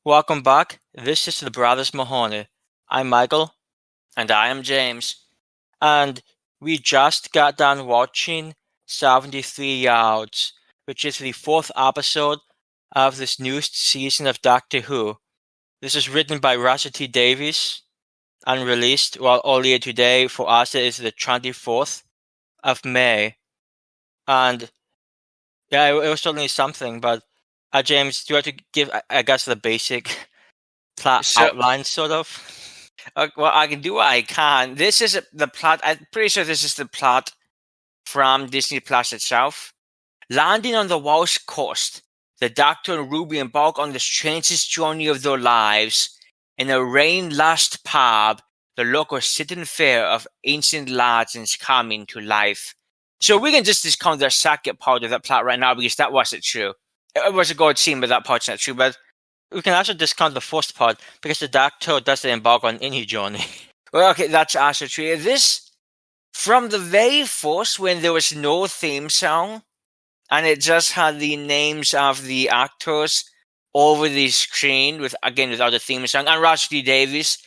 Welcome back. This is the Brothers Mahoney. I'm Michael. And I am James. And we just got done watching 73 Yards, which is the fourth episode of this newest season of Doctor Who. This is written by Russell T. Davies and released earlier today. For us, it is the 24th of May. And yeah, it was certainly something. But James, do you want to give, I guess, the basic plot outline, sort of? Well, I can do what I can. This is the plot. I'm pretty sure this is the plot from Disney Plus itself. Landing on the Welsh coast, the Doctor and Ruby embark on the strangest journey of their lives. In a rain-lushed pub, the locals sit in fear of ancient legends coming to life. So we can just discount the second part of that plot right now because that wasn't true. It was a good scene, but that part's not true. But we can also discount the first part because the Doctor doesn't embark on any journey. Well, okay, that's also true. This, from the very first, when there was no theme song, and it just had the names of the actors over the screen, without a theme song, and Russell T. Davies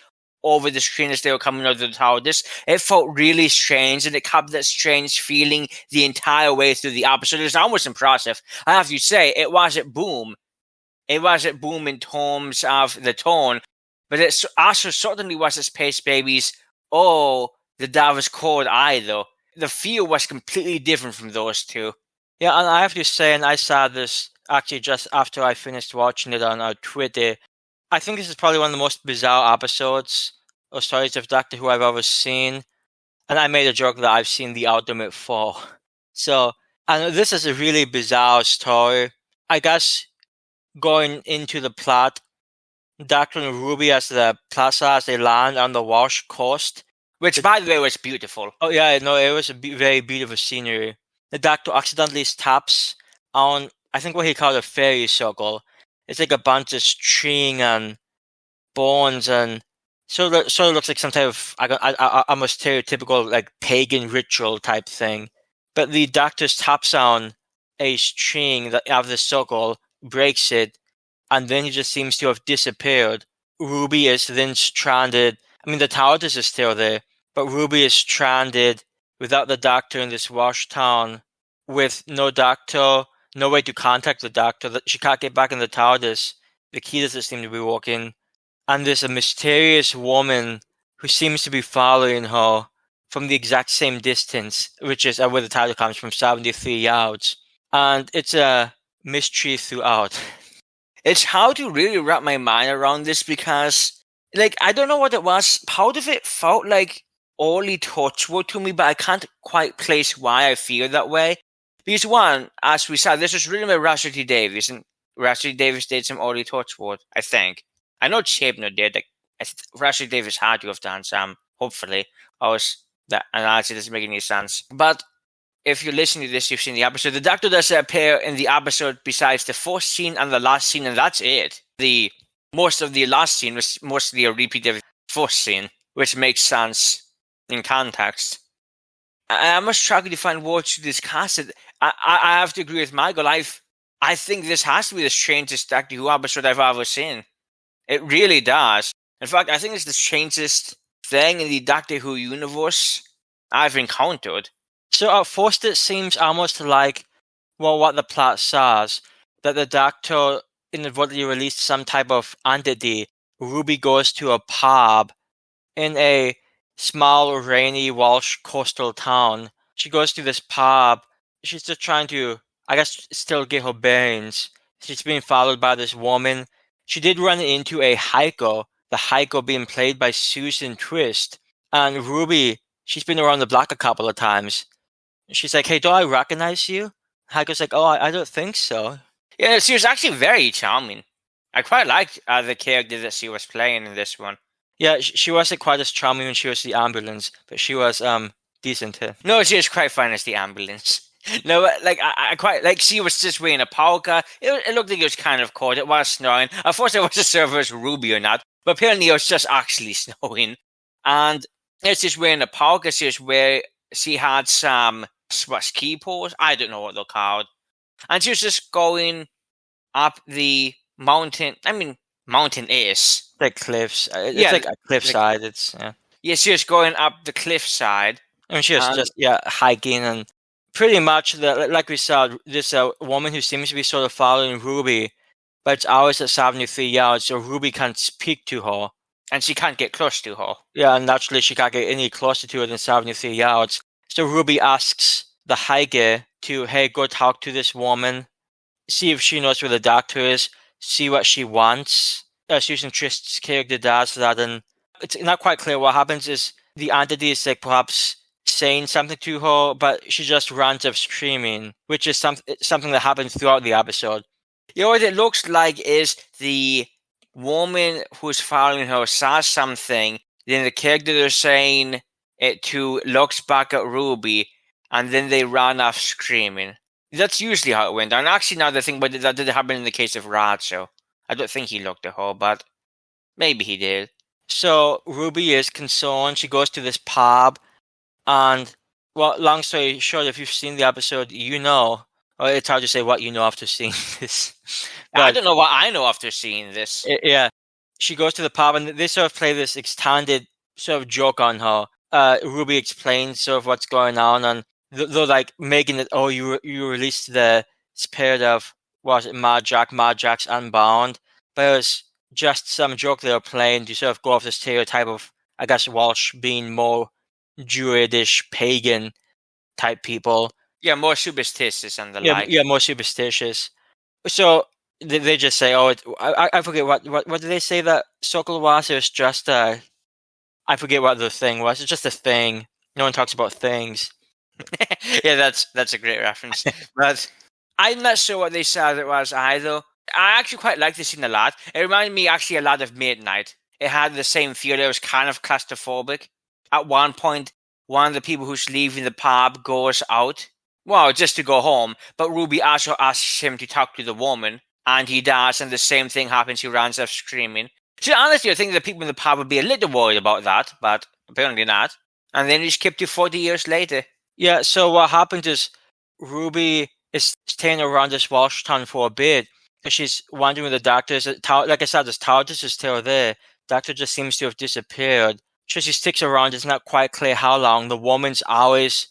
over the screen as they were coming out of the TARDIS, it felt really strange, and it kept that strange feeling the entire way through the episode. It was almost impressive. I have to say, it wasn't boom. It wasn't boom in terms of the tone, but it also certainly wasn't Space Babies or the Davies Code either. The feel was completely different from those two. Yeah, and I have to say, and I saw this actually just after I finished watching it on Twitter, I think this is probably one of the most bizarre episodes or stories of Doctor Who I've ever seen. And I made a joke that I've seen the Ultimate 4. So, and this is a really bizarre story. I guess going into the plot, Doctor and Ruby as the plaza as they land on the Welsh coast. Which, by the way, was beautiful. Oh yeah, no, it was a very beautiful scenery. The Doctor accidentally taps on, I think what he called a fairy circle. It's like a bunch of string and bones and sort of looks like some type of almost stereotypical like pagan ritual type thing. But the Doctor taps on a string that of the circle, breaks it, and then he just seems to have disappeared. Ruby is then stranded. I mean, the TARDIS is still there, but Ruby is stranded without the Doctor in this Welsh town, with no Doctor, no way to contact the Doctor. She can't get back in the TARDIS. The key doesn't seem to be working. And there's a mysterious woman who seems to be following her from the exact same distance, which is where the title comes from, 73 yards. And it's a mystery throughout. It's hard to really wrap my mind around this because, I don't know what it was. Part of it felt like early Torchwood to me, but I can't quite place why I feel that way. Because one, as we said, this was written by Russell T. Davies, and Russell T. Davies did some early Torchwood, I think. I know Chibnall did. Russell T. Davies had to have done some, hopefully. That analogy doesn't make any sense. But if you're listening to this, you've seen the episode. The Doctor does appear in the episode besides the first scene and the last scene, and that's it. Most of the last scene was mostly a repeat of the first scene, which makes sense in context. I must struggle to find words to discuss it. I have to agree with Michael. I think this has to be the strangest Doctor Who episode I've ever seen. It really does. In fact, I think it's the strangest thing in the Doctor Who universe I've encountered. So at first it seems almost like, what the plot says, that the Doctor inadvertently released some type of entity. Ruby goes to a pub in a small, rainy Welsh coastal town. She goes to this pub. She's just trying to, I guess, still get her bearings. She's being followed by this woman. She did run into a hiker, the hiker being played by Susan Twist. And Ruby, she's been around the block a couple of times. She's like, hey, do I recognize you? Hiker's like, oh, I don't think so. Yeah, she was actually very charming. I quite liked the character that she was playing in this one. Yeah, she wasn't quite as charming when she was the ambulance, but she was decent here. No, she was quite fine as the ambulance. No, I quite she was just wearing a polka. It looked like it was kind of cold. It was snowing. At first, I wasn't sure if it was Ruby or not, but apparently it was just actually snowing. And it's just wearing a polka. She had some ski poles. I don't know what they're called. And she was just going up the mountain. I mean, mountain is. The cliffs. It's Yeah, like a cliffside. It's yeah, she was going up the cliffside. I mean, she was just hiking, and pretty much like we saw, this woman who seems to be sort of following Ruby, but it's always at 73 yards, so Ruby can't speak to her. And she can't get close to her. Yeah, and naturally she can't get any closer to her than 73 yards. So Ruby asks the hiker to, hey, go talk to this woman, see if she knows where the doctor is, see what she wants. Susan Trist's character does that, and it's not quite clear what happens is the entity is like perhaps saying something to her, but she just runs off screaming, which is something that happens throughout the episode. You know what it looks like is the woman who's following her says something, then the character they're saying it to looks back at Ruby, and then they run off screaming. That's usually how it went. And actually, now the thing, but that did happen in the case of Rad, so I don't think he looked at her, but maybe he did. So Ruby is concerned. She goes to this pub, and well, long story short, if you've seen the episode, you know. Or it's hard to say what you know after seeing this. I don't know what I know after seeing this. Yeah, she goes to the pub, and they sort of play this extended sort of joke on her. Ruby explains sort of what's going on, and they're like making it. Oh, you released the spirit of what was it, Mad Jack's Unbound, but it was just some joke they were playing to sort of go off the stereotype of, I guess, Walsh being more Druidish, pagan type people. Yeah, more superstitious and the Yeah, like. yeah, more superstitious. So they just say, "Oh, I forget what did they say that Sokol was? It was just I forget what the thing was. It's just a thing. No one talks about things." Yeah, that's a great reference. But I'm not sure what they said it was either. I actually quite like this scene a lot. It reminded me actually a lot of Midnight. It had the same feel. It was kind of claustrophobic. At one point, one of the people who's leaving the pub goes out. Well, just to go home. But Ruby also asks him to talk to the woman. And he does, and the same thing happens. He runs off screaming. So honestly, I think the people in the pub would be a little worried about that, but apparently not. And then he skipped to 40 years later. Yeah. So what happened is Ruby is staying around this Walsh town for a bit because she's wondering where the doctor is. Like I said, this TARDIS is still there. Doctor just seems to have disappeared. So she sticks around. It's not quite clear how long. The woman's always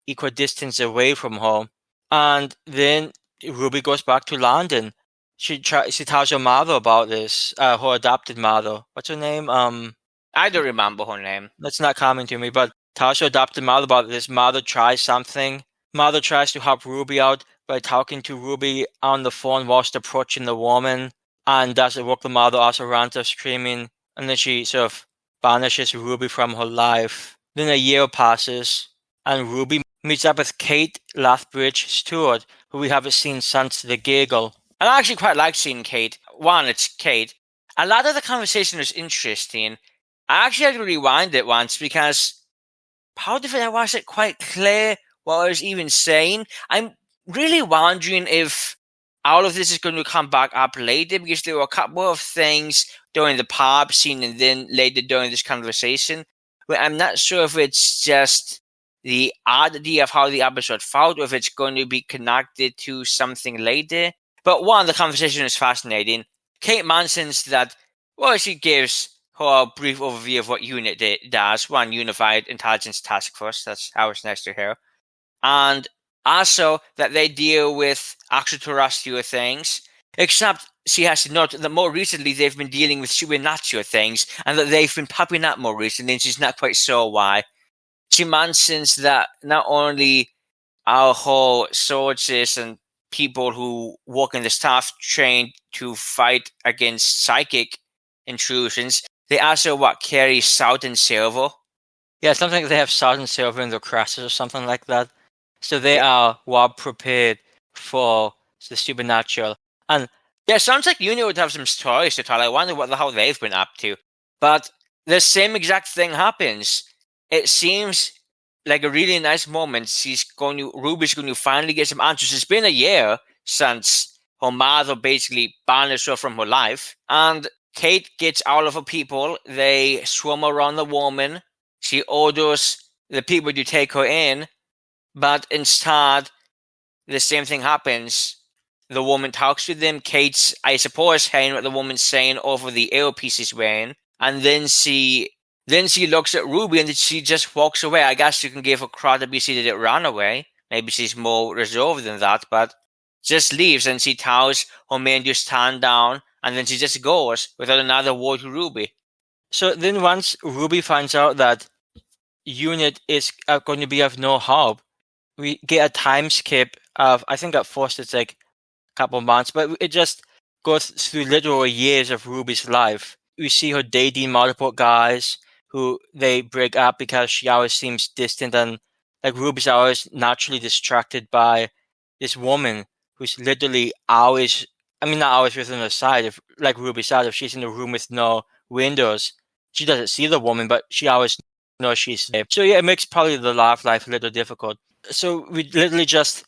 equidistance away from her, and then Ruby goes back to London. She tells her mother about this. Her adopted mother. What's her name? I don't remember her name. That's not coming to me. But tells her adopted mother about this. Mother tries something. Mother tries to help Ruby out by talking to Ruby on the phone whilst approaching the woman, and doesn't work. The mother also runs off screaming, and then she sort of banishes Ruby from her life. Then a year passes, and Ruby meets up with Kate Lethbridge Stewart, who we haven't seen since the giggle. And I actually quite like seeing Kate. One, it's Kate. A lot of the conversation was interesting. I actually had to rewind it once because part of it I wasn't quite clear what I was even saying. I'm really wondering if all of this is going to come back up later because there were a couple of things during the pub scene and then later during this conversation where I'm not sure if it's just the oddity of how the episode felt or if it's going to be connected to something later. But one, the conversation is fascinating. Kate mentions that, well, she gives her a brief overview of what UNIT does, one Unified Intelligence Task Force. That's always nice to hear. And also that they deal with extraterrestrial things, except she has to note that more recently they've been dealing with supernatural things and that they've been popping up more recently and she's not quite sure why. She mentions that not only are her soldiers and people who work in the staff trained to fight against psychic intrusions, they also carry salt and silver. Yeah, something like they have salt and silver in their crosses or something like that. So they are well prepared for the supernatural. And yeah, sounds like UNIT would have some stories to tell. I wonder what the hell they've been up to. But the same exact thing happens. It seems like a really nice moment. Ruby's going to finally get some answers. It's been a year since her mother basically banished her from her life. And Kate gets all of her people. They swim around the woman. She orders the people to take her in. But instead, the same thing happens. the woman talks to them. Kate's, I suppose, hearing what the woman's saying over the earpiece is wearing, and then she looks at Ruby and she just walks away. I guess you can give her credit because she did it run away. Maybe she's more reserved than that, but just leaves and she tells her man to stand down, and then she just goes without another word to Ruby. So then once Ruby finds out that Unit is going to be of no help, we get a time skip of, I think at first it's like a couple months, but it just goes through literal years of Ruby's life. We see her dating multiple guys who they break up because she always seems distant, and like Ruby's always naturally distracted by this woman who's literally always, I mean, not always within her side, if like Ruby's side, if she's in a room with no windows, she doesn't see the woman, but she always knows she's there. So yeah, it makes probably the love life a little difficult. So we literally just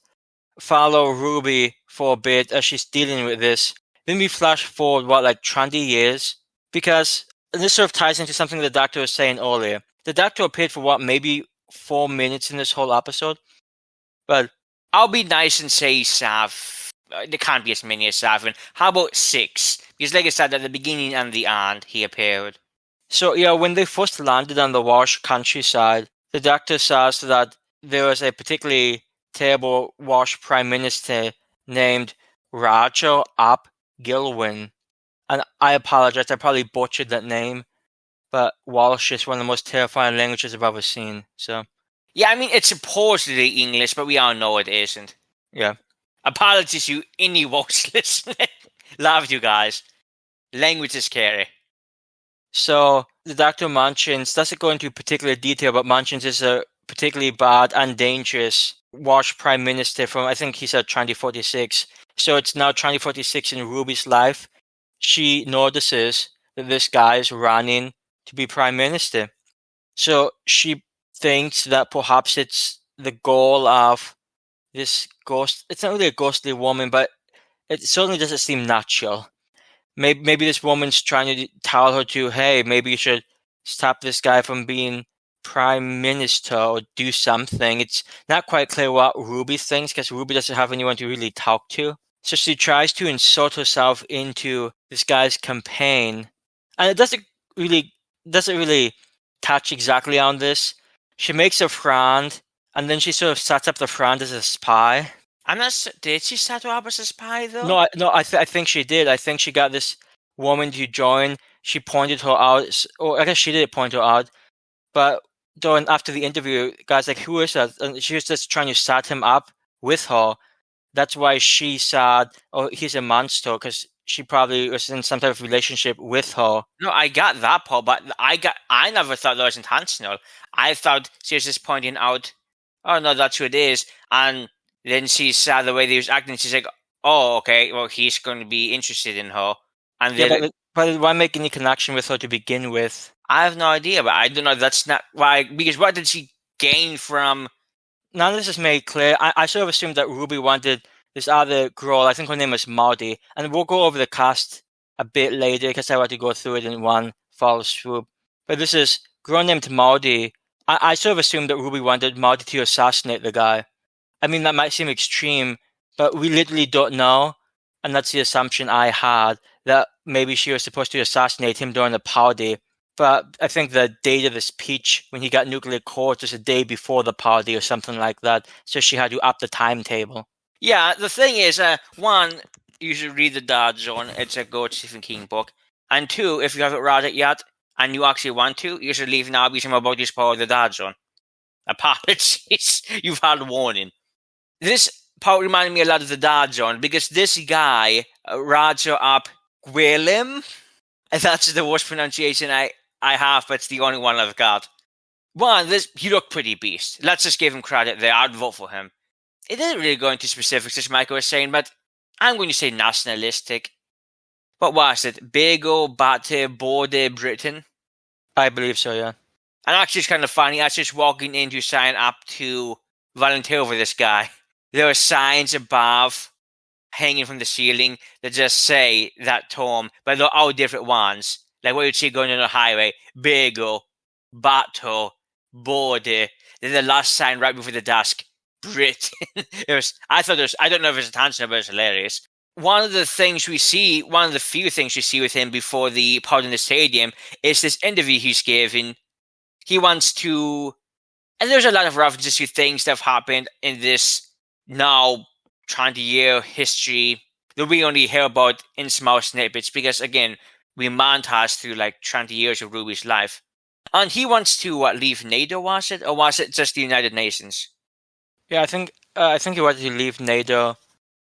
follow Ruby for a bit as she's dealing with this. Then we flash forward, like 20 years? Because this sort of ties into something the Doctor was saying earlier. The Doctor appeared for maybe 4 minutes in this whole episode? But I'll be nice and say there can't be as many as 7. How about 6? Because like I said, at the beginning and the end, he appeared. So yeah, when they first landed on the Welsh countryside, the Doctor says that there was a particularly terrible Welsh Prime Minister named Roger ap Gilwyn. And I apologize, I probably butchered that name, but Welsh is one of the most terrifying languages I've ever seen. So yeah, I mean, it's supposedly English, but we all know it isn't. Yeah. Apologies to any Welsh listening. Love you guys. Language is scary. So the Doctor mentions, doesn't go into particular detail, but mentions is a particularly bad and dangerous Welsh Prime Minister from, I think he said 2046. So it's now 2046 in Ruby's life. She notices that this guy is running to be Prime Minister. So she thinks that perhaps it's the goal of this ghost. It's not really a ghostly woman, but it certainly doesn't seem natural. Maybe this woman's trying to tell her to, hey, maybe you should stop this guy from being Prime Minister or do something. It's not quite clear what Ruby thinks because Ruby doesn't have anyone to really talk to. So she tries to insert herself into this guy's campaign, and it doesn't really touch exactly on this. She makes a friend, and then she sort of sets up the friend as a spy. Did she set her up as a spy though? No, I think she did. I think she got this woman to join. She pointed her out, or I guess she did point her out. But during after the interview, guys like, who is that? And she was just trying to set him up with her. That's why she said, "Oh, he's a monster," because she probably was in some type of relationship with her. No, I got that part, but I never thought that was intentional. I thought she was just pointing out, oh no, that's who it is, and then she saw the way he was acting. She's like, oh, okay, well, he's going to be interested in her. And then, yeah, but why make any connection with her to begin with? I have no idea, but I don't know. That's not why. Because what did she gain from? None of this is made clear. I sort of assumed that Ruby wanted this other girl. I think her name was Maudie, and we'll go over the cast a bit later because I want to go through it in one fall swoop. But this is a girl named Maudie. I sort of assumed that Ruby wanted Maudie to assassinate the guy. I mean, that might seem extreme, but we literally don't know. And that's the assumption I had, that maybe she was supposed to assassinate him during the party. But I think the date of the speech, when he got nuclear codes, was a day before the party or something like that. So she had to up the timetable. Yeah, the thing is, one, you should read The Dad Zone. It's a good Stephen King book. And two, if you haven't read it yet, and you actually want to, you should leave now because I'm about to spoil The Dad Zone. Apologies. You've had warning. This part reminded me a lot of The Dad Zone because this guy, Roger ap Gwilym, and that's the worst pronunciation I have, but it's the only one I've got. One, he looked pretty beast. Let's just give him credit there. I'd vote for him. It didn't really go into specifics, as Michael was saying, but I'm going to say nationalistic. What was it? Bagel, Batte, Border, Britain? I believe so, yeah. And actually, it's kind of funny. I was just walking in to sign up to volunteer for this guy. There are signs above, hanging from the ceiling, that just say that term, but they're all different ones. Like what you'd see going on the highway: Bagel, Batte, Border. Then the last sign right before the desk: Britain. I don't know if it's intentional, but it's hilarious. one of the few things we see with him before the part in the stadium is this interview he's giving. He wants to, and there's a lot of references to things that have happened in this now 20-year history that we only hear about in small snippets because, again, we montage through like 20 years of Ruby's life. And he wants to leave NATO, was it? Or was it just the United Nations? Yeah, I think he wanted to leave NATO.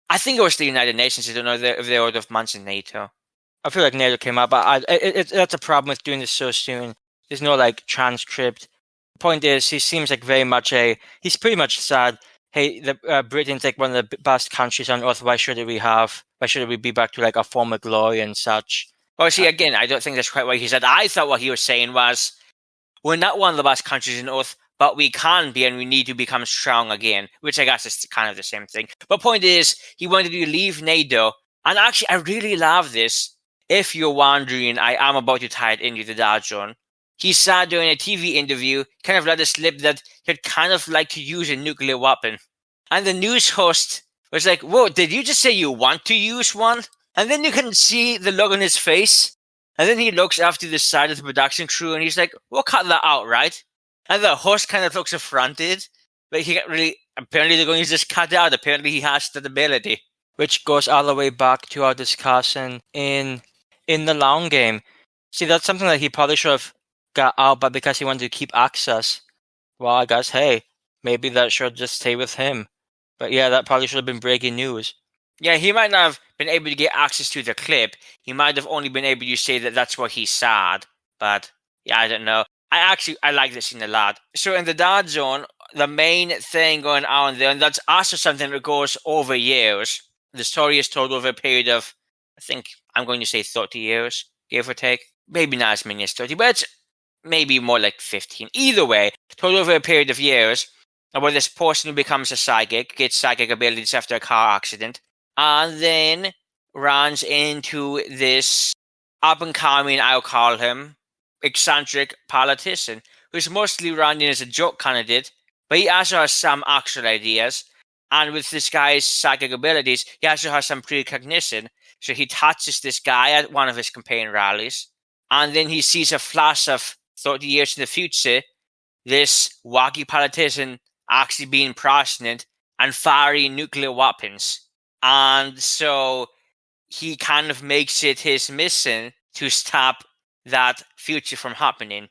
I think it was the United Nations. I don't know if they would have mentioned NATO. I feel like NATO came out, but that's a problem with doing this so soon. There's no like transcript. Point is, he seems like very much he's pretty much sad. Hey, Britain's like one of the best countries on earth. Why should we be back to like our former glory and such? Well, see, again, I don't think that's quite what he said. I thought what he was saying was, we're not one of the best countries on earth, but we can be and we need to become strong again, which I guess is kind of the same thing. But point is, he wanted to leave NATO. And actually, I really love this. If you're wondering, I am about to tie it into the Dow Jones. He said during a TV interview, kind of let it slip that he'd kind of like to use a nuclear weapon. And the news host was like, whoa, did you just say you want to use one? And then you can see the look on his face. And then he looks after the side of the production crew and he's like, we'll cut that out, right? And the host kind of looks affronted. But apparently they're going to just cut it out. Apparently he has that ability. Which goes all the way back to our discussion in the long game. See, that's something that he probably should have got out, but because he wanted to keep access, well, I guess, hey, maybe that should just stay with him. But yeah, that probably should have been breaking news. Yeah, he might not have been able to get access to the clip. He might have only been able to say that that's what he said. But yeah, I don't know. I like this scene a lot. So in the Dow Jones, the main thing going on there, and that's also something that goes over years. The story is told over a period of, I think I'm going to say 30 years, give or take. Maybe not as many as 30, but it's maybe more like 15. Either way, told over a period of years, about this person who becomes a psychic, gets psychic abilities after a car accident, and then runs into this up-and-coming, I'll call him, eccentric politician, who's mostly running as a joke candidate, but he also has some actual ideas. And with this guy's psychic abilities, he also has some precognition. So he touches this guy at one of his campaign rallies, and then he sees a flash of 30 years in the future, this wacky politician actually being president and firing nuclear weapons. And so he kind of makes it his mission to stop that future from happening.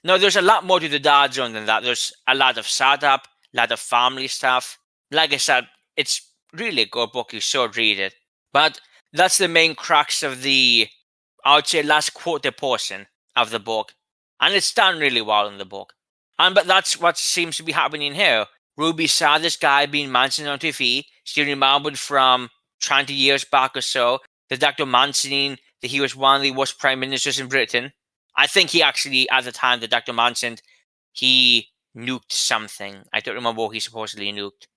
Now, there's a lot more to the Dow Jones than that. There's a lot of setup, a lot of family stuff. Like I said, it's really a good book. You should read it. But that's the main crux of the, I would say, last quarter portion of the book. And it's done really well in the book. But that's what seems to be happening here. Ruby saw this guy being mentioned on TV. She remembered from 20 years back or so the doctor mentioning that he was one of the worst prime ministers in Britain. I think he actually, at the time the doctor mentioned, he nuked something. I don't remember what he supposedly nuked.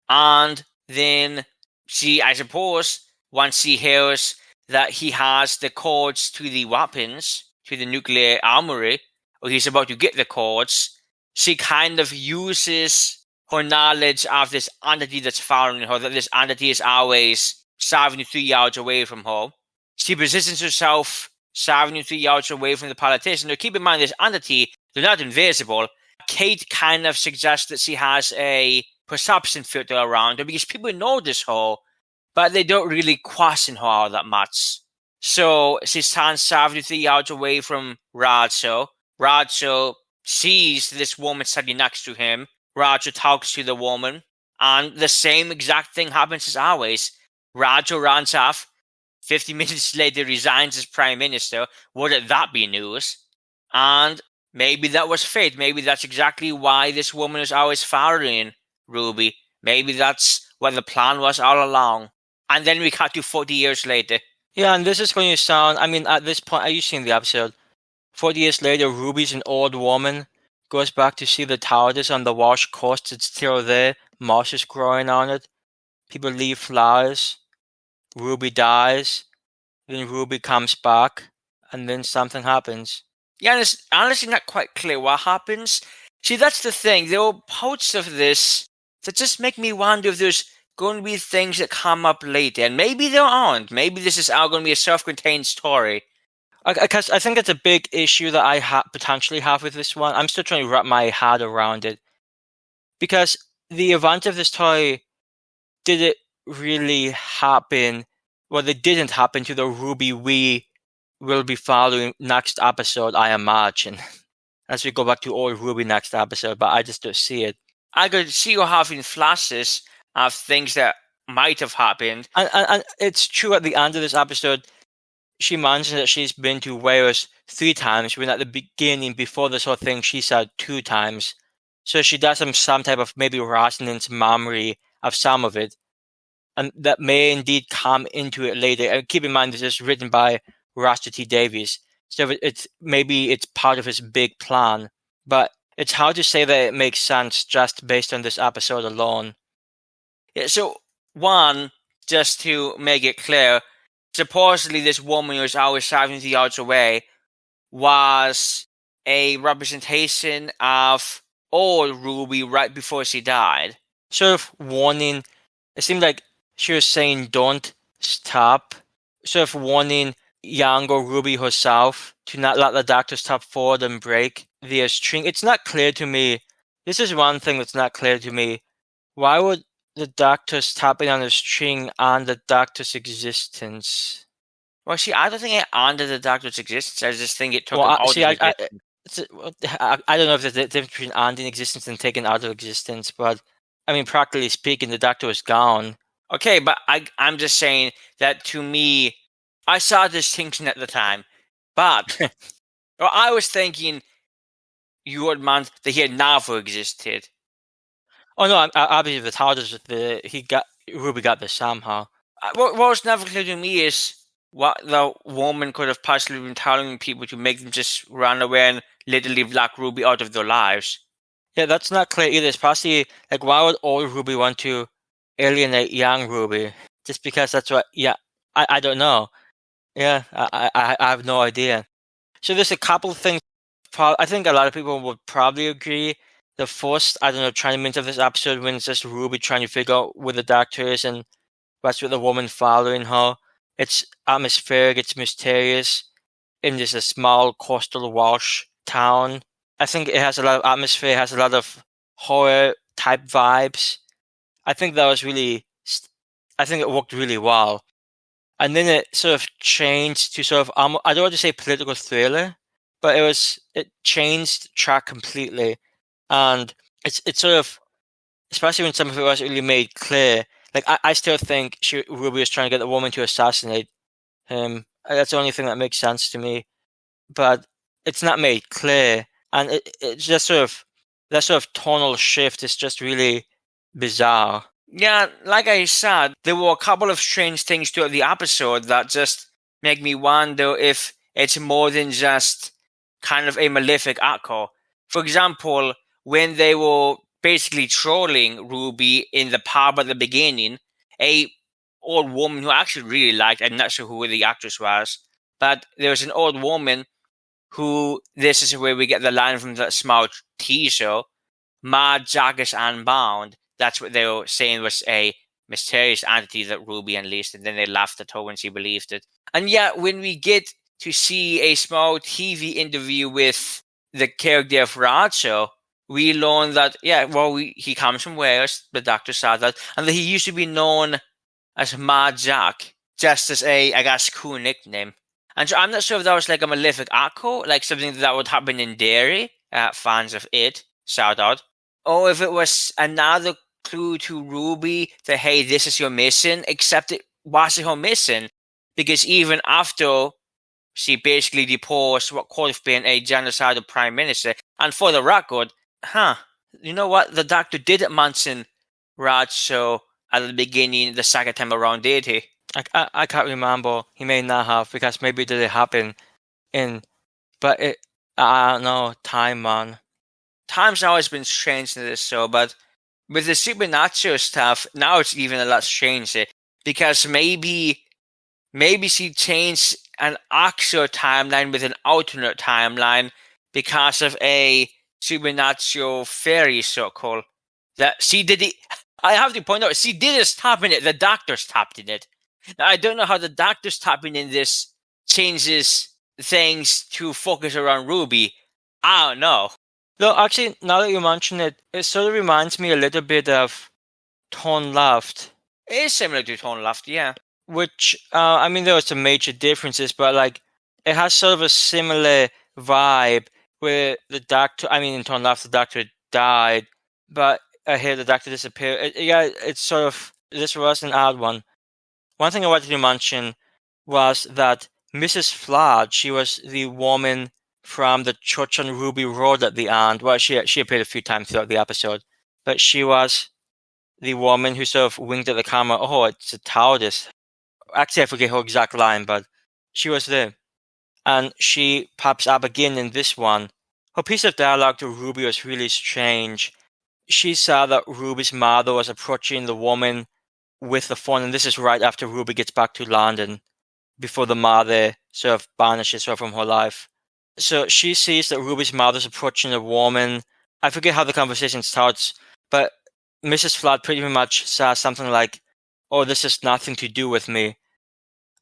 And then she, I suppose, once she hears that he has the codes to the weapons, to the nuclear armory, or he's about to get the codes, she kind of uses her knowledge of this entity that's following her, that this entity is always 73 yards away from her. She positions herself 73 yards away from the politician. Now, keep in mind, this entity, they're not invisible. Kate kind of suggests that she has a perception filter around her because people notice her, but they don't really question her all that much. So she stands 73 yards away from Rajo. Rajo sees this woman standing next to him. Rajo talks to the woman, and the same exact thing happens as always. Rajo runs off. 50 minutes later, resigns as prime minister. Wouldn't that be news? And maybe that was fate. Maybe that's exactly why this woman is always following Ruby. Maybe that's what the plan was all along. And then we cut to 40 years later. Yeah, and this is going to sound, I mean, at this point, are you seeing the episode? 40 years later, Ruby's an old woman, goes back to see the TARDIS on the Welsh coast. It's still there. Moss is growing on it. People leave flowers. Ruby dies. Then Ruby comes back. And then something happens. Yeah, and it's honestly not quite clear what happens. See, that's the thing. There are parts of this that just make me wonder if there's going to be things that come up later, and maybe there aren't. Maybe this is all going to be a self-contained story. Because I think it's a big issue that I potentially have with this one. I'm still trying to wrap my head around it. Because the event of this story, did it really happen? Well, it didn't happen to the Ruby we will be following next episode, I imagine. As we go back to old Ruby next episode, but I just don't see it. I could see you having flashes of things that might have happened. And it's true at the end of this episode, she mentioned that she's been to Wales 3 times, when at the beginning, before this whole thing, she said 2 times. So she does have some type of maybe resonance memory of some of it. And that may indeed come into it later. And keep in mind, this is written by Ncuti Davies. So maybe it's part of his big plan. But it's hard to say that it makes sense just based on this episode alone. Yeah, so, one, just to make it clear, supposedly this woman who was always 70 yards away was a representation of old Ruby right before she died. Sort of warning. It seemed like she was saying, don't stop. Sort of warning younger Ruby herself to not let the Doctor step forward and break the string. It's not clear to me. This is one thing that's not clear to me. Why would the Doctor stopping on a string on the Doctor's existence? Well, see, I don't think it ended the Doctor's existence. I just think it took him out of existence. I don't know if there's a difference between ending existence and taking out of existence, but I mean, practically speaking, the Doctor was gone. Okay, but I'm just saying that to me, I saw distinction at the time, but I was thinking you would meant that he had never existed. Oh no, obviously the TARDIS, Ruby got this somehow. What was never clear to me is what the woman could have possibly been telling people to make them just run away and literally block Ruby out of their lives. Yeah, that's not clear either. Especially, like, why would old Ruby want to alienate young Ruby? Just because that's what? Yeah, I don't know. Yeah, I have no idea. So there's a couple things. I think a lot of people would probably agree. The first, 20 minutes of this episode, when it's just Ruby trying to figure out where the Doctor is and what's with the woman following her. It's atmospheric. It's mysterious. In just a small coastal Welsh town. I think it has a lot of atmosphere. It has a lot of horror type vibes. I think that was I think it worked really well. And then it sort of changed to sort of, I don't want to say political thriller, but it changed track completely. And it's sort of, especially when some of it wasn't really made clear. Like, I still think Ruby was trying to get the woman to assassinate him. That's the only thing that makes sense to me. But it's not made clear. And it's just that sort of tonal shift is just really bizarre. Yeah, like I said, there were a couple of strange things throughout the episode that just make me wonder if it's more than just kind of a malefic echo. For example, when they were basically trolling Ruby in the pub at the beginning, a old woman who I actually really liked, I'm not sure who the actress was, but there was an old woman who, this is where we get the line from the small teaser, Mad Jack is unbound. That's what they were saying was a mysterious entity that Ruby unleashed, and then they laughed at her when she believed it. And yet, when we get to see a small TV interview with the character of Racho, we learn that, he comes from Wales, the Doctor said that, and that he used to be known as Mad Jack, just as a, I guess, cool nickname. And so I'm not sure if that was like a malefic echo, like something that would happen in Derry, fans of it, shout out. Or if it was another clue to Ruby that, hey, this is your mission, except it wasn't her mission. Because even after she basically deposed what could have been a genocidal prime minister, and for the record, you know what? The Doctor didn't mention Racho at the beginning, the second time around, did he? I can't remember. He may not have, because maybe it didn't happen but I don't know, time, man. Time's always been strange in this show, but with the supernatural stuff, now it's even a lot stranger, because maybe she changed an actual timeline with an alternate timeline because of a supernatural fairy circle that she did it. I have to point out, she didn't stop in it. The Doctor stopped in it. Now, I don't know how the Doctor stopping in this changes things to focus around Ruby. I don't know. Though, actually, now that you mention it, it sort of reminds me a little bit of Tone Left. It is similar to Tone Left, yeah. Which, I mean, there were some major differences, but like, it has sort of a similar vibe where the Doctor, I mean, in Tone Left, the Doctor died, but here the Doctor disappeared. It's sort of, this was an odd one. One thing I wanted to mention was that Mrs. Flood, she was the woman from the church on Ruby Road at the end. Well, she appeared a few times throughout the episode, but she was the woman who sort of winked at the camera. Oh, it's a TARDIS. Actually, I forget her exact line, but she was there. And she pops up again in this one. Her piece of dialogue to Ruby was really strange. She saw that Ruby's mother was approaching the woman with the phone, and this is right after Ruby gets back to London, before the mother sort of banishes her from her life. So she sees that Ruby's mother's approaching a woman. I forget how the conversation starts, but Mrs. Flood pretty much says something like, "Oh, this has nothing to do with me,"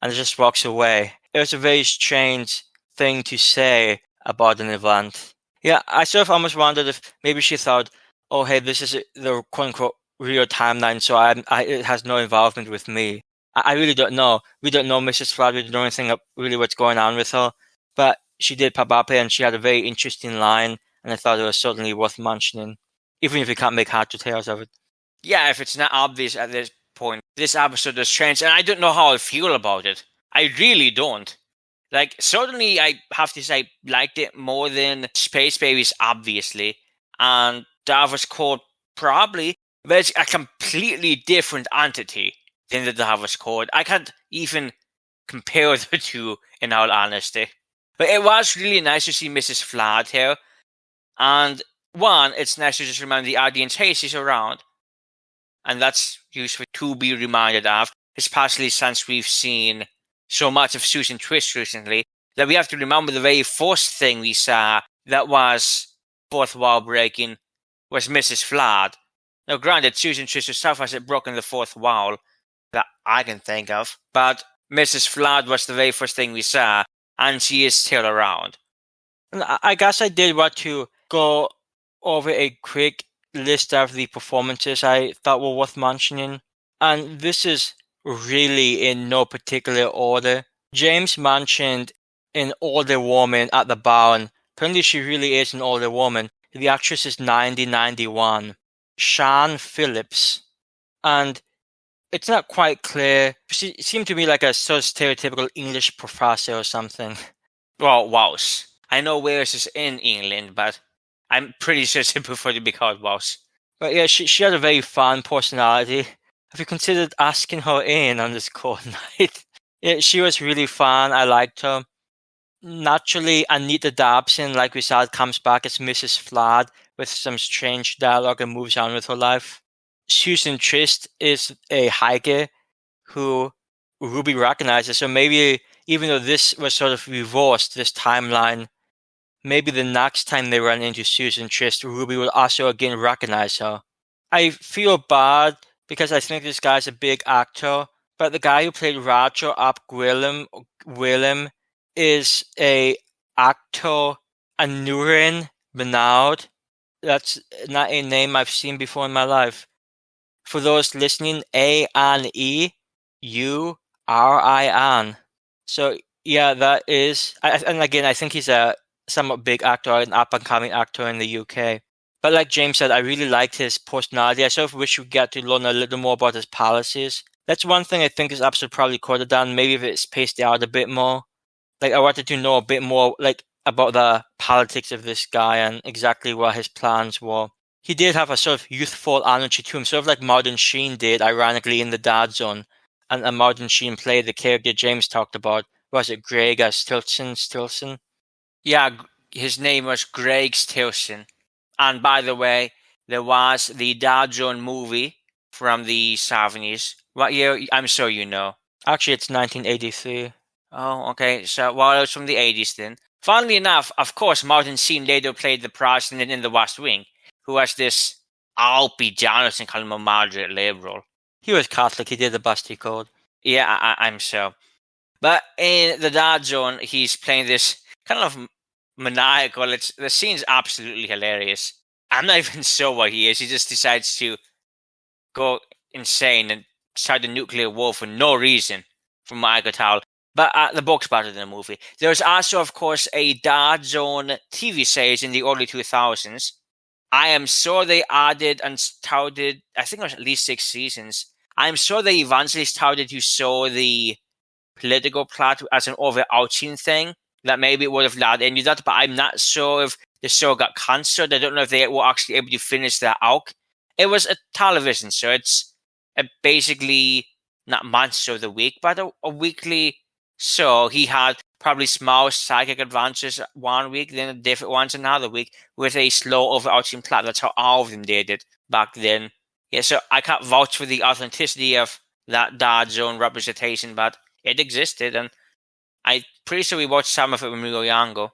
and just walks away. It was a very strange thing to say about an event. Yeah, I sort of almost wondered if maybe she thought, "Oh, hey, this is the quote-unquote real timeline, so it has no involvement with me." I really don't know. We don't know Mrs. Flood. We don't know anything really what's going on with her. But she did pop up here, and she had a very interesting line, and I thought it was certainly worth mentioning, even if you can't make head or tails of it. Yeah, if it's not obvious at this point, this episode has changed, and I don't know how I feel about it. I really don't. Like, certainly I have to say, liked it more than Space Babies, obviously, and Davies Code, probably, but it's a completely different entity than the Davies Code. I can't even compare the two, in all honesty. But it was really nice to see Mrs. Flood here, and one, it's nice to just remind the audience, hey, she's around. And that's useful to be reminded of, especially since we've seen so much of Susan Twist recently, that we have to remember the very first thing we saw that was fourth wall breaking was Mrs. Flood. Now, granted, Susan Twist herself hasn't broken the fourth wall that I can think of, but Mrs. Flood was the very first thing we saw, and she is still around. And I guess I did want to go over a quick list of the performances I thought were worth mentioning. And this is really in no particular order. James mentioned an older woman at the barn. Apparently she really is an older woman. The actress is 91. Sian Phillips. And it's not quite clear. She seemed to be like a sort of stereotypical English professor or something. Well, Wales. I know Wales is in England, but I'm pretty sure she preferred to be called Wales. But yeah, she had a very fun personality. Have you considered asking her in on this court night? Yeah, she was really fun. I liked her. Naturally, Anita Dobson, like we said, comes back as Mrs. Flood with some strange dialogue and moves on with her life. Susan Trist is a hiker who Ruby recognizes. So maybe, even though this was sort of reversed, this timeline, maybe the next time they run into Susan Trist, Ruby will also again recognize her. I feel bad because I think this guy's a big actor, but the guy who played Roger Ap Gwilym is a actor, Anurin Bernard. That's not a name I've seen before in my life. For those listening, Aneurrin. So yeah, that is, and again, I think he's a somewhat big actor, an up-and-coming actor in the UK. But like James said, I really liked his personality. I sort of wish we get to learn a little more about his policies. That's one thing I think this episode probably could have done. Maybe if it spaced it out a bit more. Like, I wanted to know a bit more, like, about the politics of this guy and exactly what his plans were. He did have a sort of youthful energy to him, sort of like Martin Sheen did, ironically, in The Dad Zone. And Martin Sheen played the character James talked about. Was it Greg Stilson? Yeah, his name was Greg Stilson. And by the way, there was the Dad Zone movie from the 70s. What year? I'm sure you know. Actually, it's 1983. Oh, okay. So, well, it was from the 80s then. Funnily enough, of course, Martin Sheen later played the president in The West Wing, who was this I'll be generous and call him a moderate liberal. He was Catholic. He did the best he could. Yeah, I'm so. But in the Dad Zone, he's playing this kind of maniacal. The scene's absolutely hilarious. I'm not even sure what he is. He just decides to go insane and start a nuclear war for no reason, from what I could tell. But the book's better than the movie. There was also, of course, a Dad Zone TV series in the early 2000s. I am sure they added and touted, I think it was at least 6 seasons. I'm sure they eventually started to show the political plot as an overarching thing, that maybe it would have led into that, but I'm not sure if the show got cancelled. I don't know if they were actually able to finish that out. It was a television show. It's basically not months of the week, but a weekly show. He had probably small psychic adventures one week, then a different ones another week, with a slow overarching plot. That's how all of them did it back then. Yeah, so I can't vouch for the authenticity of that Dad Zone representation, but it existed, and I'm pretty sure we watched some of it when we were younger.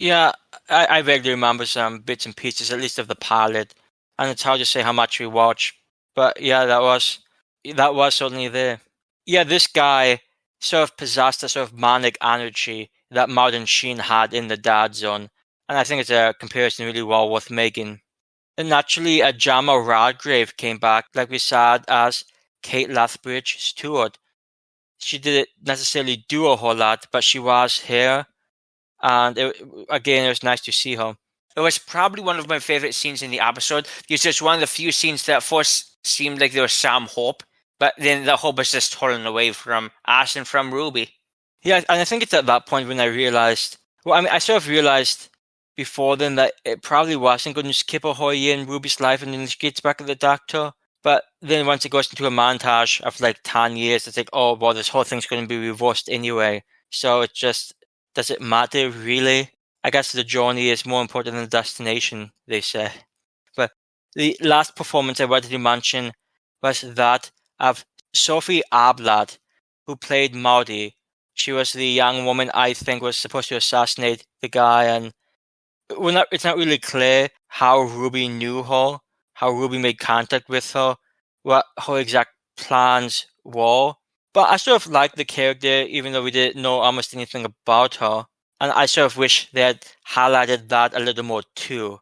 Yeah, I vaguely remember some bits and pieces, at least of the pilot, and it's hard to say how much we watched. But yeah, that was certainly there. Yeah, this guy sort of possessed a sort of manic energy that Martin Sheen had in the Dad Zone, and I think it's a comparison really well worth making. And naturally, Gemma Radgrave came back, like we said, as Kate Lethbridge Stewart. She didn't necessarily do a whole lot, but she was here, and it was nice to see her. It was probably one of my favorite scenes in the episode, because it's one of the few scenes that first seemed like there was some hope, but then the hope was just turning away from Ash and from Ruby. Yeah, and I think it's at that point when I realized, I sort of realized before then that it probably wasn't going to skip a whole year in Ruby's life and then she gets back at the Doctor. But then once it goes into a montage of like 10 years, it's like, oh, well, this whole thing's going to be reversed anyway. So it just, does it matter really? I guess the journey is more important than the destination, they say. But the last performance I wanted to mention was that of Sophie Ablad, who played Maudie. She was the young woman I think was supposed to assassinate the guy, and it's not really clear how Ruby knew her, how Ruby made contact with her, what her exact plans were. But I sort of liked the character, even though we didn't know almost anything about her. And I sort of wish they had highlighted that a little more too.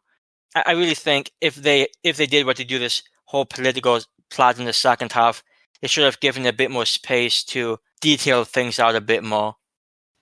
I really think if they did what to do this whole political plot in the second half, they should have given a bit more space to detail things out a bit more.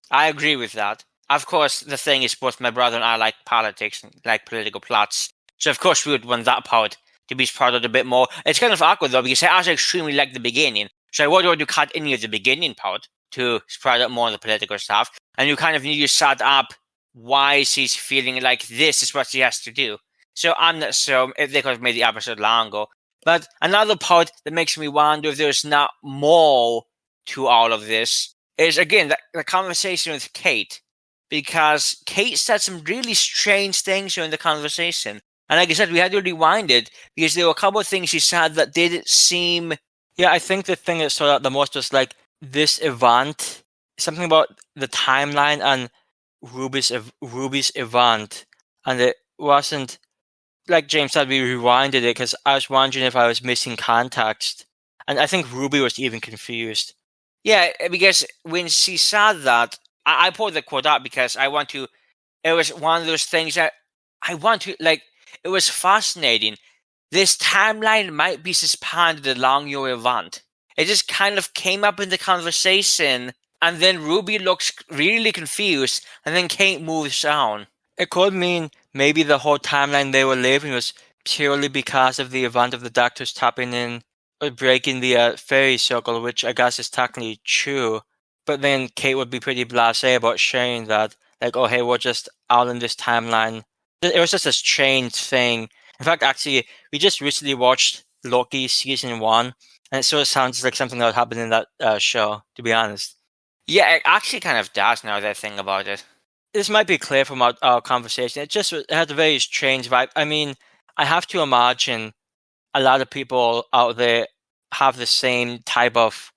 I agree with that. Of course, the thing is, both my brother and I like politics and like political plots. So of course we would want that part to be spread out a bit more. It's kind of awkward though, because I actually extremely like the beginning. So I would want to cut any of the beginning part to spread out more of the political stuff. And you kind of need to set up why she's feeling like this is what she has to do. So I'm not sure if they could have made the episode longer. But another part that makes me wonder if there's not more to all of this is, again, the conversation with Kate. Because Kate said some really strange things during the conversation. And like I said, we had to rewind it because there were a couple of things she said that didn't seem... Yeah, I think the thing that stood out the most was like this event, something about the timeline and Ruby's event. And it wasn't, like James said, we rewinded it because I was wondering if I was missing context. And I think Ruby was even confused. Yeah, because when she said that, I pulled the quote out because I want to... It was one of those things that I want to... Like, it was fascinating. This timeline might be suspended along your event. It just kind of came up in the conversation, and then Ruby looks really confused, and then Kate moves on. It could mean maybe the whole timeline they were living was purely because of the event of the Doctor's tapping in or breaking the fairy circle, which I guess is technically true. But then Kate would be pretty blasé about sharing that. Like, oh, hey, we're just out in this timeline. It was just a strange thing. In fact, actually, we just recently watched Loki Season 1, and it sort of sounds like something that would happen in that show, to be honest. Yeah, it actually kind of does now that I think about it. This might be clear from our conversation. It had a very strange vibe. I mean, I have to imagine a lot of people out there have the same type of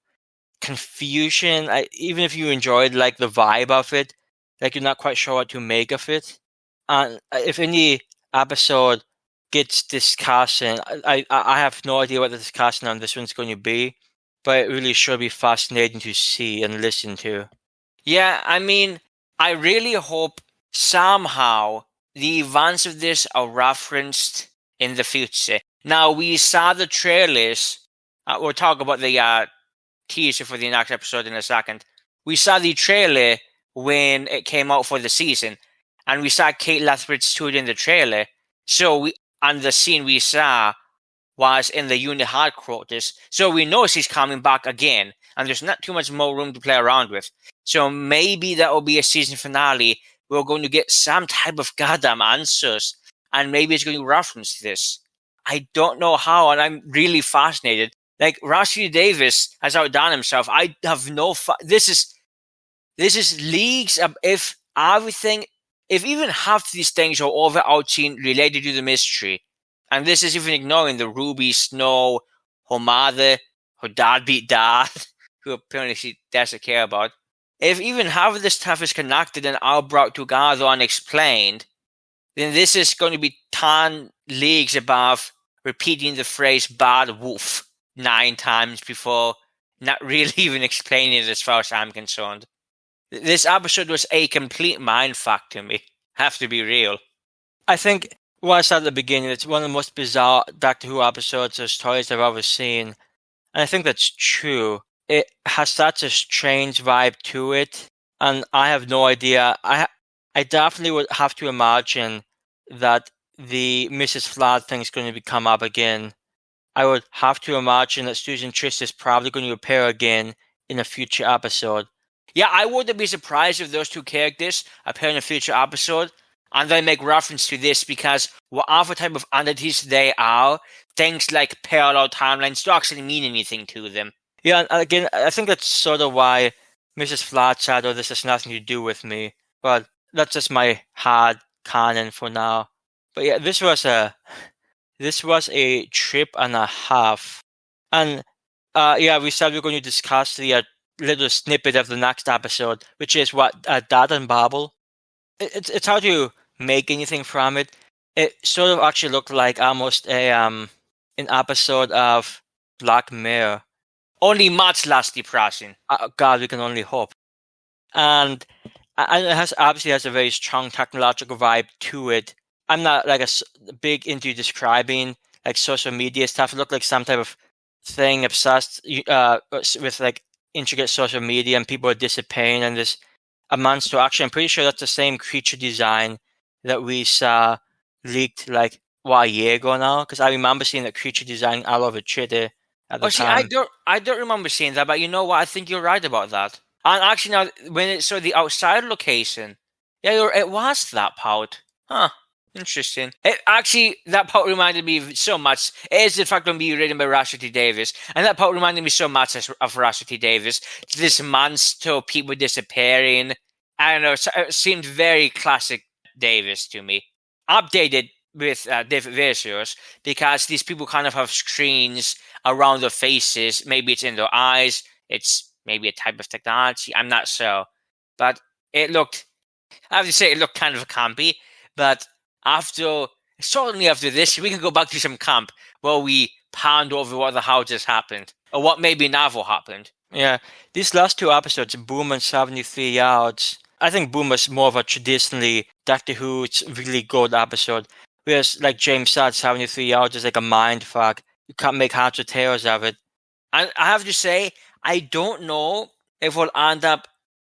confusion. Even if you enjoyed like the vibe of it, like you're not quite sure what to make of it. And if any episode gets discussed, and I have no idea what the discussion on this one's going to be, but it really should be fascinating to see and listen to. Yeah, I mean, I really hope somehow the events of this are referenced in the future. Now, we saw the trailers. We'll talk about the teaser for the next episode in a second. We saw the trailer when it came out for the season, and we saw Kate Lethbridge Stewart in the trailer. So and the scene we saw was in the unit headquarters. So we know she's coming back again, and there's not too much more room to play around with. So maybe that will be a season finale. We're going to get some type of goddamn answers, and maybe it's going to reference this. I don't know how, and I'm really fascinated. Like, Rashidi Davies has outdone himself. I have no. This is leagues of if even half these things are overarching related to the mystery, and this is even ignoring the Ruby, Snow, her mother, her dad beat dad, who apparently she doesn't care about. If even half of this stuff is connected and all brought together unexplained, then this is going to be 10 leagues above repeating the phrase bad wolf 9 times before not really even explaining it as far as I'm concerned. This episode was a complete mindfuck to me. Have to be real. I think what I said at the beginning, it's one of the most bizarre Doctor Who episodes or stories I've ever seen. And I think that's true. It has such a strange vibe to it, and I have no idea. I definitely would have to imagine that the Mrs. Flat thing is going to come up again. I would have to imagine that Susan Trist is probably going to appear again in a future episode. Yeah, I wouldn't be surprised if those two characters appear in a future episode, and they make reference to this because whatever type of entities they are, things like parallel timelines don't actually mean anything to them. Yeah, and again, I think that's sort of why Mrs. Flat said, "Oh, this has nothing to do with me." But that's just my hard canon for now. But yeah, this was a trip and a half, and yeah, we said we're going to discuss the little snippet of the next episode, which is what Dad and Babel. It's hard to make anything from it. It sort of actually looked like almost an episode of Black Mirror. Only much less depressing. God, we can only hope. And it obviously has a very strong technological vibe to it. I'm not like big into describing like social media stuff. It looked like some type of thing obsessed with like intricate social media, and people are disappearing, and there's a monster. Actually, I'm pretty sure that's the same creature design that we saw leaked like a year ago now, because I remember seeing that creature design all over Twitter at the time. I don't remember seeing that, but you know what? I think you're right about that. And actually, now when it saw the outside location, yeah, it was that part. Huh. Interesting. That part reminded me so much. It is, in fact, going to be written by Rashidi Davies. And that part reminded me so much of Rashidi Davies. This monster, people disappearing. I don't know. It seemed very classic Davies to me. Updated with David Vicious, because these people kind of have screens around their faces. Maybe it's in their eyes. It's maybe a type of technology. I'm not sure. But I have to say, it looked kind of campy. But certainly after this, we can go back to some camp where we pound over what the hell just happened, or what maybe never happened. Yeah, these last 2 episodes, Boom and 73 Yards, I think Boom was more of a traditionally Doctor Who's really good episode, whereas, like James said, 73 Yards is like a mindfuck. You can't make heads or tails of it. And I have to say, I don't know if we'll end up.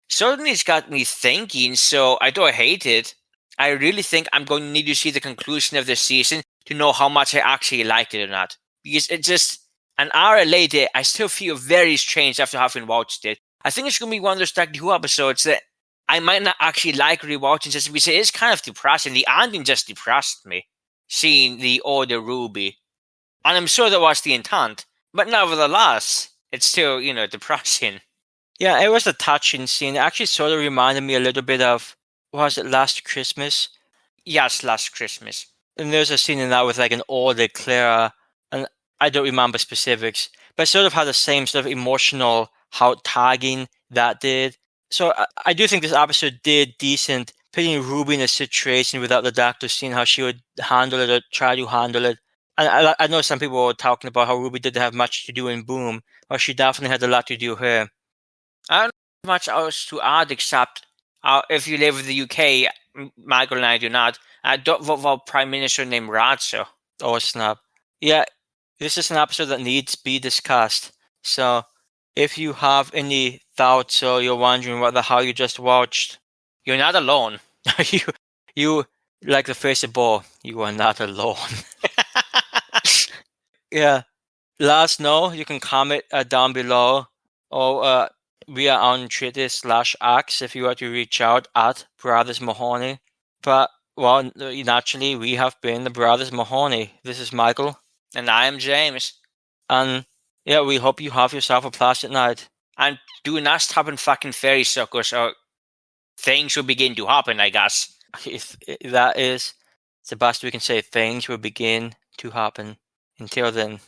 Certainly, it's got me thinking, so I don't hate it. I really think I'm going to need to see the conclusion of this season to know how much I actually liked it or not. Because it's just an hour later, I still feel very strange after having watched it. I think it's going to be one of those Doctor Who episodes that I might not actually like rewatching, just because it's kind of depressing. The ending just depressed me, seeing the Order Ruby. And I'm sure that was the intent. But nevertheless, it's still, depressing. Yeah, it was a touching scene. It actually sort of reminded me a little bit of, was it Last Christmas? Yes, Last Christmas. And there's a scene in that with like an Order Clara, and I don't remember specifics, but it sort of had the same sort of emotional tagging that did. So I do think this episode did decent putting Ruby in a situation without the Doctor seeing how she would handle it or try to handle it. And I know some people were talking about how Ruby didn't have much to do in Boom, but she definitely had a lot to do here. I don't have much else to add except if you live in the UK, Michael and I do not. Don't vote for a Prime Minister named Ratso. Oh, snap. Yeah, this is an episode that needs to be discussed. So, if you have any thoughts or you're wondering what the hell you just watched, you're not alone. you like the face of ball, you are not alone. Yeah. Let us know. You can comment down below, or we are on Twitter/X if you want to reach out at Brothers Mahoney. But, well, naturally, we have been the Brothers Mahoney. This is Michael. And I am James. And, yeah, we hope you have yourself a pleasant night. And do not stop in fucking fairy suckers, or things will begin to happen, I guess. That is the best we can say. Things will begin to happen. Until then.